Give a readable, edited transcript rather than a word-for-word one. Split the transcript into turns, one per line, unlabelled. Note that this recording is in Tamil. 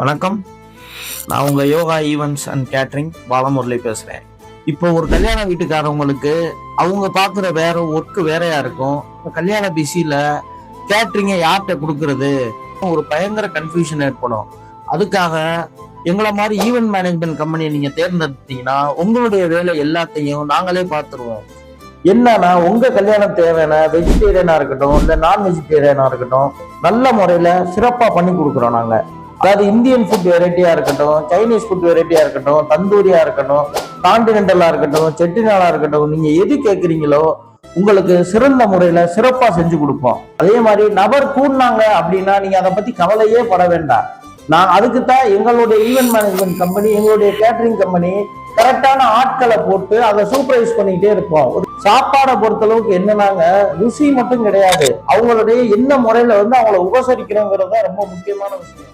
வணக்கம். நான் உங்கள் yoga events and catering Balamurali பேசுகிறேன். இப்போ ஒரு கல்யாண வீட்டுக்காரவங்களுக்கு அவங்க பார்க்குற வேற ஒர்க்கு வேறையா இருக்கும். இப்போ கல்யாண பிஸியில் கேட்ரிங்கை யார்கிட்ட கொடுக்கறது ஒரு பயங்கர கன்ஃபியூஷன் ஏற்படும். அதுக்காக எங்களை மாதிரி ஈவெண்ட் மேனேஜ்மெண்ட் கம்பெனியை நீங்கள் தேர்ந்தெடுத்தீங்கன்னா உங்களுடைய வேலை எல்லாத்தையும் நாங்களே பார்த்துருவோம். என்னன்னா உங்க கல்யாணம் தேவையான வெஜிடேரியனா இருக்கட்டும் இல்லை நான் வெஜிடேரியனா இருக்கட்டும் நல்ல முறையில சிறப்பா பண்ணி கொடுக்குறோம் நாங்க. அதாவது இந்தியன் ஃபுட் வெரைட்டியா இருக்கட்டும், சைனீஸ் ஃபுட் வெரைட்டியா இருக்கட்டும், தந்தூரியா இருக்கட்டும், கான்டினென்டலா இருக்கட்டும், செட்டிநாடா இருக்கட்டும், நீங்க எது கேட்குறீங்களோ உங்களுக்கு சிறந்த முறையில சிறப்பா செஞ்சு கொடுப்போம். அதே மாதிரி நபர் கூடினாங்க அப்படின்னா நீங்க அதை பத்தி கவலையே பட வேண்டாம். நான் அதுக்குத்தான் எங்களுடைய ஈவென்ட் மேனேஜ்மெண்ட் கம்பெனி, எங்களுடைய கேட்டரிங் கம்பெனி கரெக்டான ஆட்களை போட்டு அதை சூப்பர்வைஸ் பண்ணிக்கிட்டே இருப்போம். ஒரு சாப்பாடை பொறுத்த அளவுக்கு என்னன்னாங்க, ருசி மட்டும் கிடையாது, அவங்களுடைய என்ன முறையில அவங்கள உபசரிக்கிறோங்கிறது தான் ரொம்ப முக்கியமான விஷயம்.